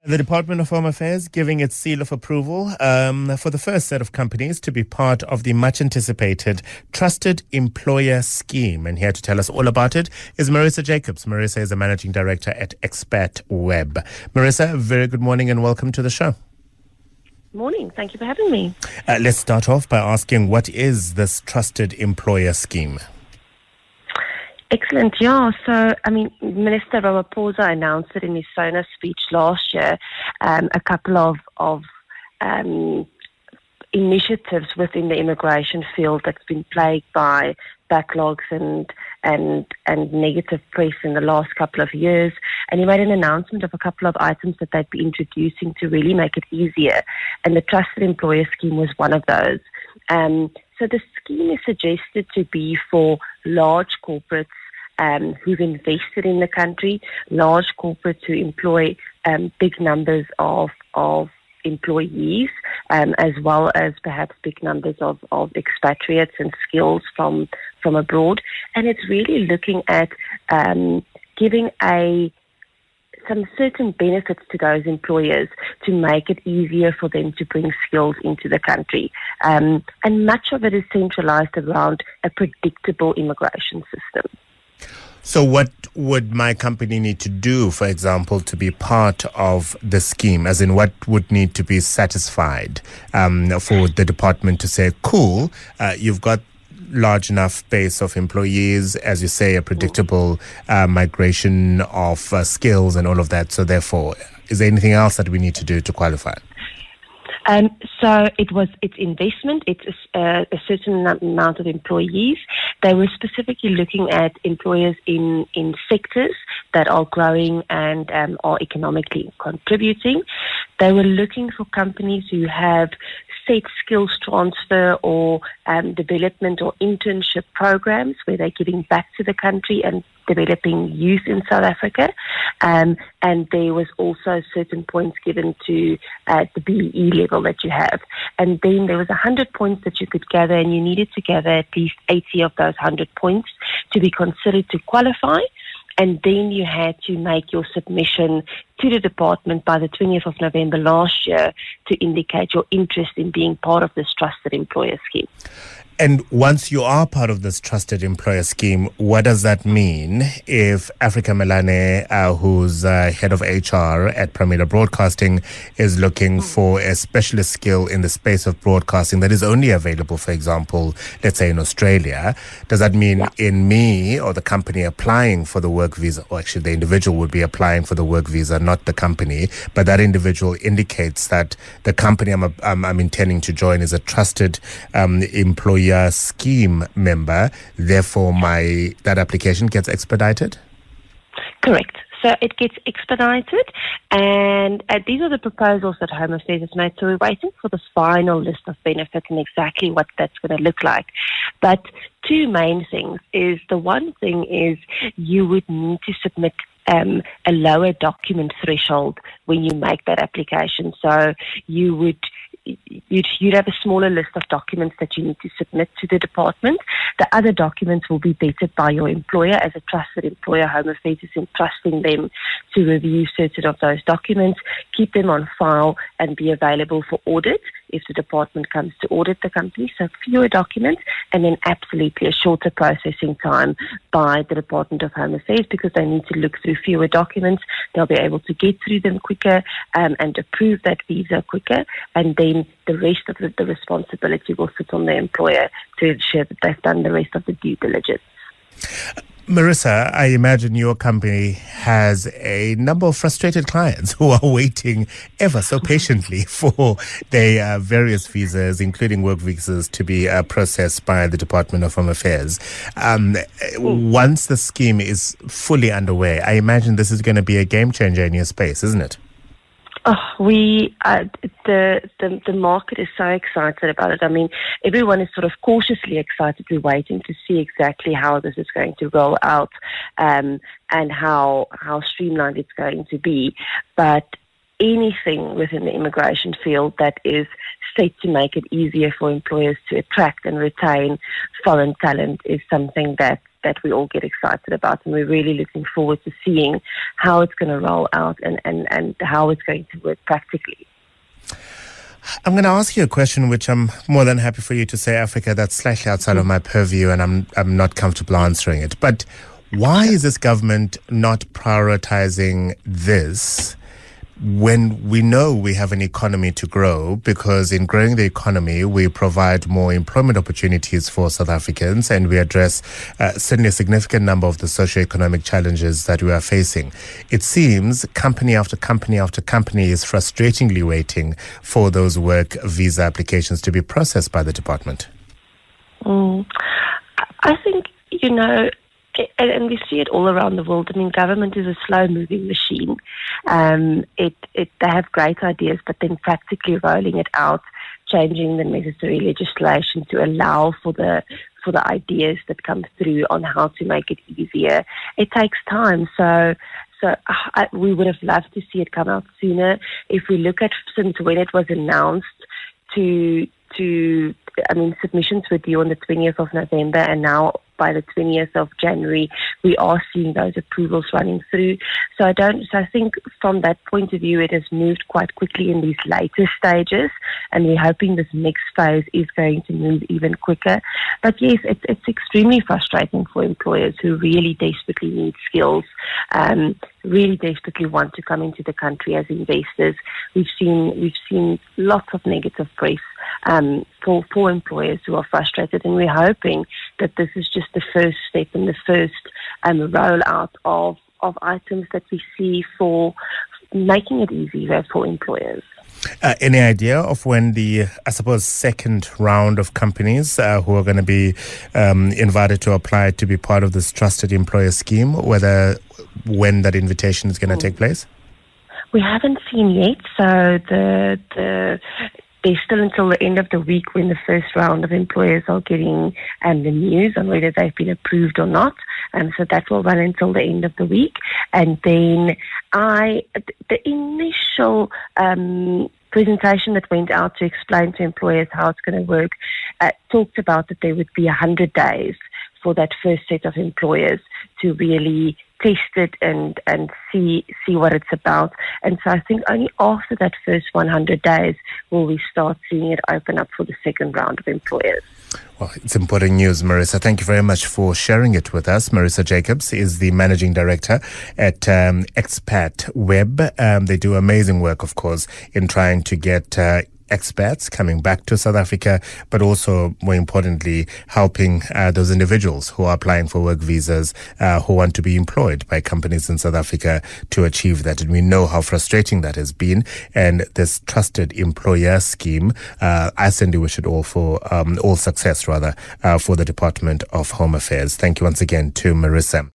The Department of Home Affairs giving its seal of approval for the first set of companies to be part of the much-anticipated Trusted Employer Scheme. And here to tell us all about it is Marisa Jacobs. Marisa is the Managing Director at Xpatweb. Marisa, very good morning and welcome to the show. Morning. Thank you for having me. Let's start off by asking, what is this Trusted Employer Scheme? Excellent. Yeah. So, Minister Ramaphosa announced it in his SONA speech last year, a couple of initiatives within the immigration field that's been plagued by backlogs and negative press in the last couple of years. And he made an announcement of a couple of items that they'd be introducing to really make it easier. And the Trusted Employer Scheme was one of those. So the scheme is suggested to be for large corporates who've invested in the country, large corporates who employ big numbers of employees, as well as perhaps big numbers of expatriates and skills from abroad. And it's really looking at giving some certain benefits to those employers to make it easier for them to bring skills into the country. And much of it is centralized around a predictable immigration system. So what would my company need to do, for example, to be part of the scheme? As in, what would need to be satisfied for the department to say, cool, you've got large enough base of employees, as you say, a predictable migration of skills and all of that. So therefore, is there anything else that we need to do to qualify? So it's investment, it's a certain amount of employees. They were specifically looking at employers in sectors that are growing and are economically contributing. They were looking for companies who have set skills transfer or development or internship programs where they're giving back to the country and developing youth in South Africa. And there was also certain points given to the BE level that you have. And then there was 100 points that you could gather, and you needed to gather at least 80 of those 100 points to be considered to qualify. And then you had to make your submission to the department by the 20th of November last year to indicate your interest in being part of this Trusted Employer Scheme. And once you are part of this Trusted Employer Scheme, what does that mean if Africa Melane, who's head of HR at Pramila Broadcasting, is looking for a specialist skill in the space of broadcasting that is only available, for example, let's say in Australia? Does that mean in me or the company applying for the work visa, or actually the individual would be applying for the work visa, not the company, but that individual indicates that the company I'm intending to join is a Trusted Employer Scheme member, therefore that application gets expedited? Correct. So it gets expedited, and these are the proposals that Home Affairs has made. So we're waiting for the final list of benefits and exactly what that's going to look like. But two main things is, the one thing is you would need to submit a lower document threshold when you make that application. So you'd have a smaller list of documents that you need to submit to the department. The other documents will be vetted by your employer. As a trusted employer, Home Affairs is entrusting them to review certain of those documents, keep them on file, and be available for audit if the department comes to audit the company. So fewer documents, and then absolutely a shorter processing time by the Department of Home Affairs, because they need to look through fewer documents. They'll be able to get through them quicker and approve that visa quicker, and then the rest of the responsibility will sit on the employer to ensure that they've done the rest of the due diligence. Marisa, I imagine your company has a number of frustrated clients who are waiting ever so patiently for their various visas, including work visas, to be processed by the Department of Home Affairs. Once the scheme is fully underway, I imagine this is going to be a game changer in your space, isn't it? The market is so excited about it. I mean, everyone is sort of cautiously excitedly waiting to see exactly how this is going to roll out, and how streamlined it's going to be. But anything within the immigration field that is set to make it easier for employers to attract and retain foreign talent is something that that we all get excited about, and we're really looking forward to seeing how it's going to roll out and how it's going to work practically. I'm going to ask you a question which I'm more than happy for you to say, Africa, that's slightly outside of my purview, and I'm not comfortable answering it. But why is this government not prioritizing this when we know we have an economy to grow? Because in growing the economy, we provide more employment opportunities for South Africans, and we address certainly a significant number of the socio-economic challenges that we are facing. It seems company after company after company is frustratingly waiting for those work visa applications to be processed by the department. I think, and we see it all around the world. I mean, government is a slow-moving machine. They have great ideas, but then practically rolling it out, changing the necessary legislation to allow for the ideas that come through on how to make it easier, it takes time. So we would have loved to see it come out sooner. If we look at since when it was announced submissions were due on the 20th of November, and now by the 20th of January, we are seeing those approvals running through. So I think from that point of view, it has moved quite quickly in these later stages, and we're hoping this next phase is going to move even quicker. But yes, it's extremely frustrating for employers who really desperately need skills, really desperately want to come into the country as investors. We've seen lots of negative press for employers who are frustrated, and we're hoping that this is just the first step and the first rollout of items that we see for making it easier for employers. Any idea of when the, I suppose, second round of companies who are going to be invited to apply to be part of this trusted employer scheme, when that invitation is going to take place? We haven't seen yet, so there's still until the end of the week when the first round of employers are getting the news on whether they've been approved or not. So that will run until the end of the week. And then the initial presentation that went out to explain to employers how it's going to work talked about that there would be 100 days for that first set of employers to really test it and see what it's about. And so I think only after that first 100 days will we start seeing it open up for the second round of employers. Well, it's important news, Marisa. Thank you very much for sharing it with us. Marisa Jacobs is the Managing Director at Xpatweb. They do amazing work, of course, in trying to get expats coming back to South Africa, but also, more importantly, helping those individuals who are applying for work visas who want to be employed by companies in South Africa to achieve that. And we know how frustrating that has been. And this trusted employer scheme, I certainly wish it all success for the Department of Home Affairs. Thank you once again to Marisa.